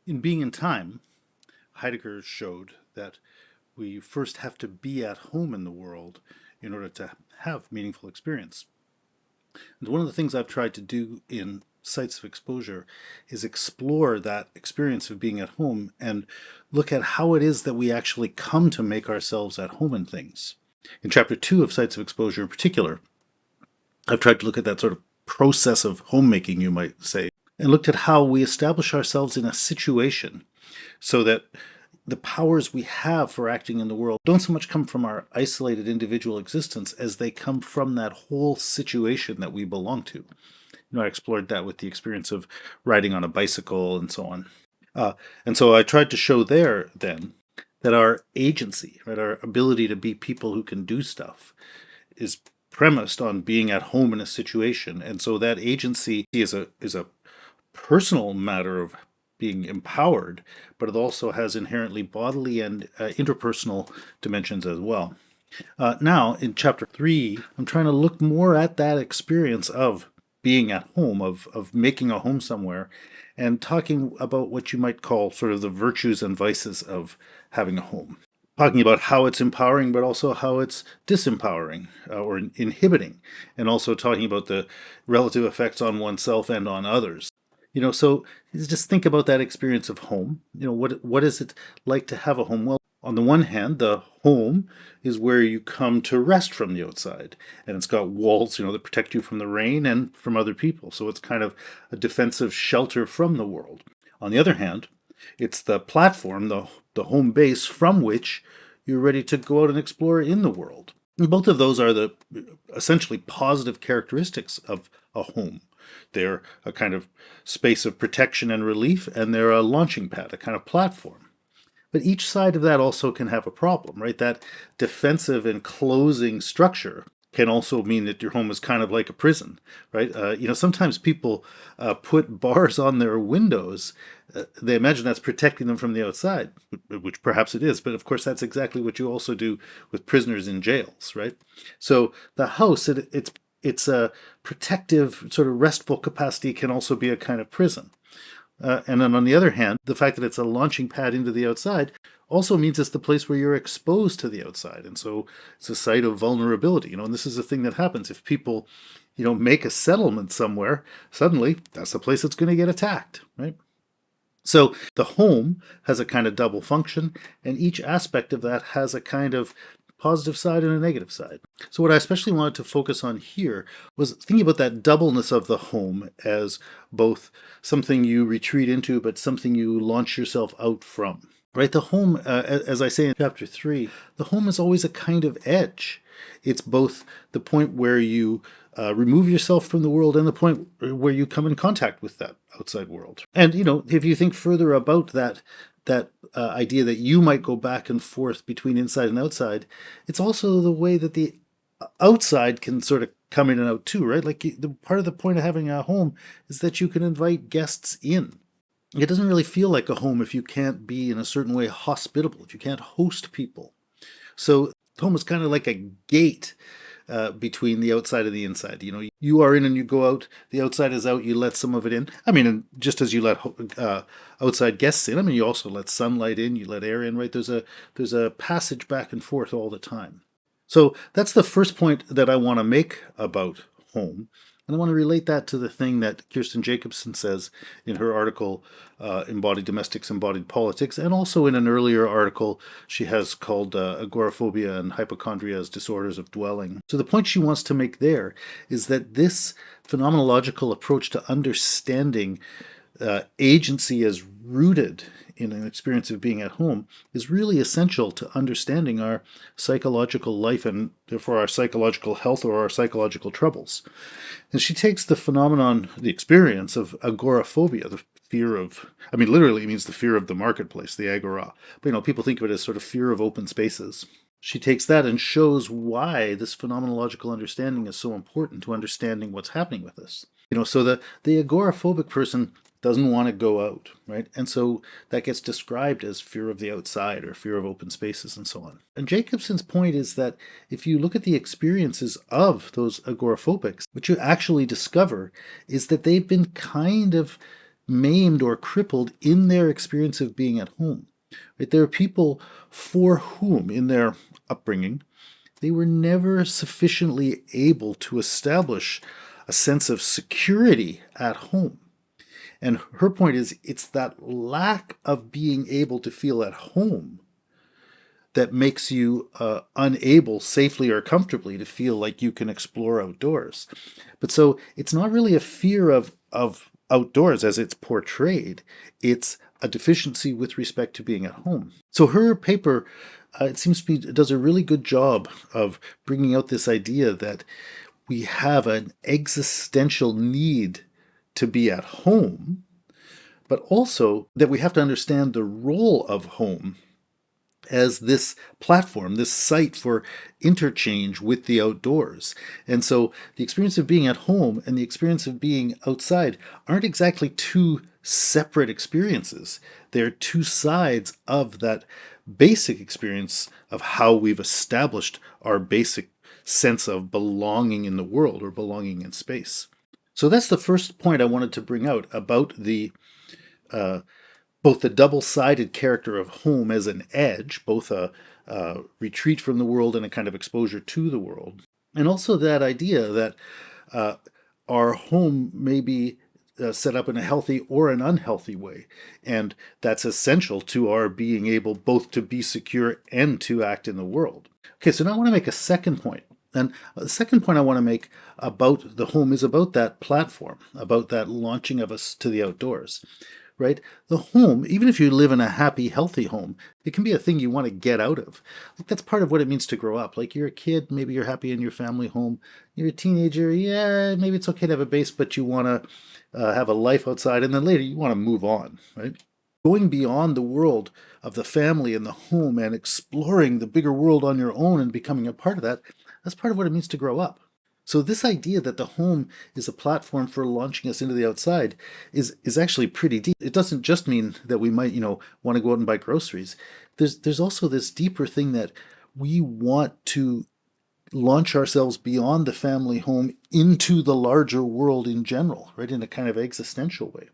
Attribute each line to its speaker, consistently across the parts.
Speaker 1: In Being and Time, Heidegger showed that we first have to be at home in the world in order to have meaningful experience. And one of the things I've tried to do in Sites of Exposure is explore that experience of being at home and look at how it is that we actually come to make ourselves at home in things. In chapter 2 of Sites of Exposure in particular, I've tried to look at that sort of process of homemaking, you might say, and looked at how we establish ourselves in a situation so that the powers we have for acting in the world don't so much come from our isolated individual existence as they come from that whole situation that we belong to. I explored that with the experience of riding on a bicycle and so on. And so I tried to show there then that our agency, right, our ability to be people who can do stuff, is premised on being at home in a situation. And so that agency is a personal matter of being empowered, but it also has inherently bodily and interpersonal dimensions as well. Now, in chapter 3, I'm trying to look more at that experience of being at home, of making a home somewhere, and talking about what you might call sort of the virtues and vices of having a home. Talking about how it's empowering, but also how it's disempowering or inhibiting, and also talking about the relative effects on oneself and on others. So just think about that experience of home. What is it like to have a home? Well, on the one hand, the home is where you come to rest from the outside, and it's got walls, that protect you from the rain and from other people. So it's kind of a defensive shelter from the world. On the other hand, it's the platform, the home base from which you're ready to go out and explore in the world. And both of those are the essentially positive characteristics of a home. They're a kind of space of protection and relief, and they're a launching pad, a kind of platform. But each side of that also can have a problem, right? That defensive and closing structure can also mean that your home is kind of like a prison, right? Sometimes people put bars on their windows. They imagine that's protecting them from the outside, which perhaps it is. But of course, that's exactly what you also do with prisoners in jails, right? So the house, it's a protective, sort of restful capacity, can also be a kind of prison. And then on the other hand, the fact that it's a launching pad into the outside also means it's the place where you're exposed to the outside. And so it's a site of vulnerability, and this is a thing that happens if people, make a settlement somewhere, suddenly that's the place that's going to get attacked, right? So the home has a kind of double function, and each aspect of that has a kind of positive side and a negative side. So what I especially wanted to focus on here was thinking about that doubleness of the home as both something you retreat into, but something you launch yourself out from. Right, the home, as I say in chapter 3, the home is always a kind of edge. It's both the point where you remove yourself from the world and the point where you come in contact with that outside world. And, if you think further about that idea that you might go back and forth between inside and outside, it's also the way that the outside can sort of come in and out too, right? Like the part of the point of having a home is that you can invite guests in. It doesn't really feel like a home if you can't be in a certain way hospitable, if you can't host people. So home is kind of like a gate between the outside and the inside. You are in and you go out. The outside is out. You let some of it in. I mean, and just as you let outside guests in, you also let sunlight in. You let air in. Right? There's a passage back and forth all the time. So that's the first point that I want to make about home. And I want to relate that to the thing that Kirsten Jacobson says in her article, Embodied Domestics, Embodied Politics, and also in an earlier article she has called Agoraphobia and Hypochondria as Disorders of Dwelling. So the point she wants to make there is that this phenomenological approach to understanding agency as rooted in an experience of being at home is really essential to understanding our psychological life and therefore our psychological health or our psychological troubles. And she takes the phenomenon, the experience of agoraphobia, the fear of, literally it means the fear of the marketplace, the agora. But people think of it as sort of fear of open spaces. She takes that and shows why this phenomenological understanding is so important to understanding what's happening with us. So the agoraphobic person doesn't want to go out, right? And so that gets described as fear of the outside or fear of open spaces and so on. And Jacobson's point is that if you look at the experiences of those agoraphobics, what you actually discover is that they've been kind of maimed or crippled in their experience of being at home. Right? There are people for whom, in their upbringing, they were never sufficiently able to establish a sense of security at home. And her point is it's that lack of being able to feel at home that makes you unable safely or comfortably to feel like you can explore outdoors. But so it's not really a fear of outdoors as it's portrayed, it's a deficiency with respect to being at home. So her paper, it seems to be, does a really good job of bringing out this idea that we have an existential need to be at home, but also that we have to understand the role of home as this platform, this site for interchange with the outdoors. And so the experience of being at home and the experience of being outside aren't exactly two separate experiences. They're two sides of that basic experience of how we've established our basic sense of belonging in the world or belonging in space. So that's the first point I wanted to bring out about the both the double-sided character of home as an edge, both a retreat from the world and a kind of exposure to the world, and also that idea that our home may be set up in a healthy or an unhealthy way, and that's essential to our being able both to be secure and to act in the world. Okay, so now I want to make a second point. And the second point I want to make about the home is about that platform, about that launching of us to the outdoors, right? The home, even if you live in a happy, healthy home, it can be a thing you want to get out of. Like that's part of what it means to grow up. Like you're a kid, maybe you're happy in your family home. You're a teenager, yeah, maybe it's okay to have a base, but you want to have a life outside, and then later you want to move on, right? Going beyond the world of the family and the home and exploring the bigger world on your own and becoming a part of that, that's part of what it means to grow up. So this idea that the home is a platform for launching us into the outside is actually pretty deep. It doesn't just mean that we might, want to go out and buy groceries. There's also this deeper thing that we want to launch ourselves beyond the family home into the larger world in general, right? In a kind of existential way.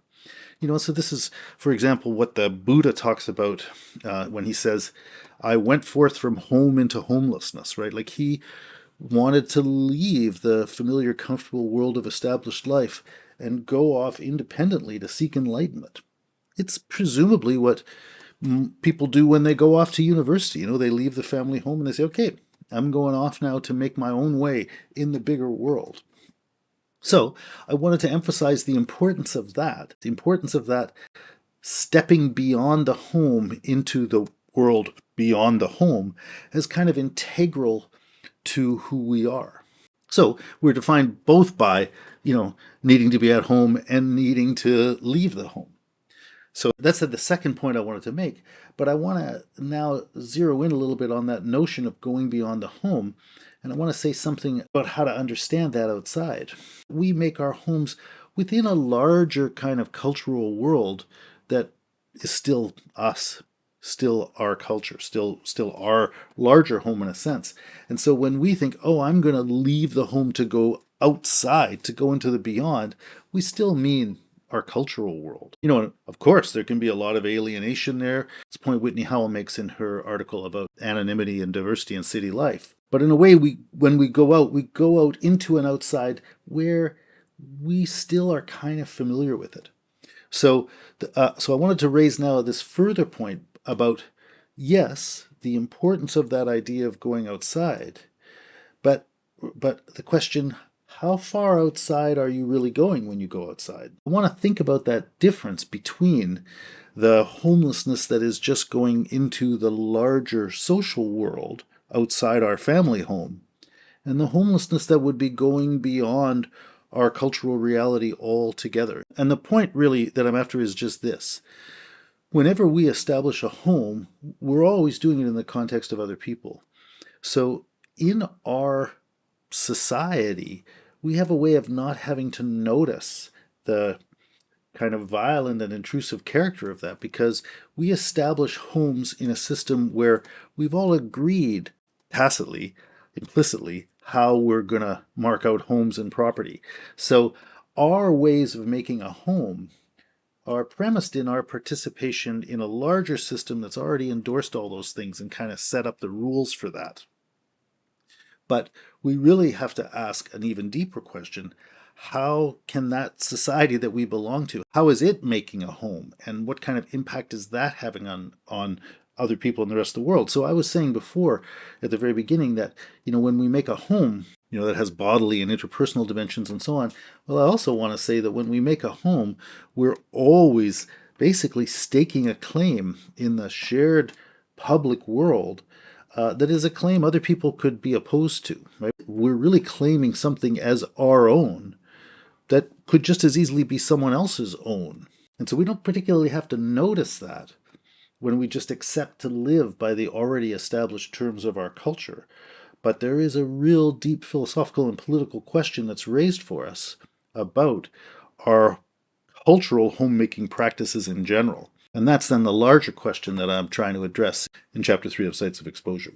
Speaker 1: So this is, for example, what the Buddha talks about when he says, I went forth from home into homelessness, right? Like he wanted to leave the familiar, comfortable world of established life and go off independently to seek enlightenment. It's presumably what people do when they go off to university. They leave the family home and they say, okay, I'm going off now to make my own way in the bigger world. So I wanted to emphasize the importance of that stepping beyond the home into the world beyond the home as kind of integral to who we are. So we're defined both by, needing to be at home and needing to leave the home. So that's the second point I wanted to make. But I want to now zero in a little bit on that notion of going beyond the home. And I want to say something about how to understand that outside. We make our homes within a larger kind of cultural world that is still us, still our culture, still our larger home in a sense. And so when we think, oh, I'm going to leave the home to go outside, to go into the beyond, we still mean our cultural world. Of course, there can be a lot of alienation there. It's a point Whitney Howell makes in her article about anonymity and diversity in city life. But in a way, when we go out into an outside where we still are kind of familiar with it. So I wanted to raise now this further point about, yes, the importance of that idea of going outside, but the question, how far outside are you really going when you go outside? I want to think about that difference between the homelessness that is just going into the larger social world outside our family home and the homelessness that would be going beyond our cultural reality altogether. And the point really that I'm after is just this. Whenever we establish a home, we're always doing it in the context of other people. So in our society, we have a way of not having to notice the kind of violent and intrusive character of that because we establish homes in a system where we've all agreed tacitly, implicitly, how we're going to mark out homes and property. So our ways of making a home are premised in our participation in a larger system that's already endorsed all those things and kind of set up the rules for that. But we really have to ask an even deeper question. How can that society that we belong to, how is it making a home? And what kind of impact is that having on other people in the rest of the world? So I was saying before at the very beginning that, when we make a home, that has bodily and interpersonal dimensions and so on. Well, I also want to say that when we make a home, we're always basically staking a claim in the shared public world that is a claim other people could be opposed to, right? We're really claiming something as our own that could just as easily be someone else's own. And so we don't particularly have to notice that when we just accept to live by the already established terms of our culture. But there is a real deep philosophical and political question that's raised for us about our cultural homemaking practices in general. And that's then the larger question that I'm trying to address in Chapter 3 of Sites of Exposure.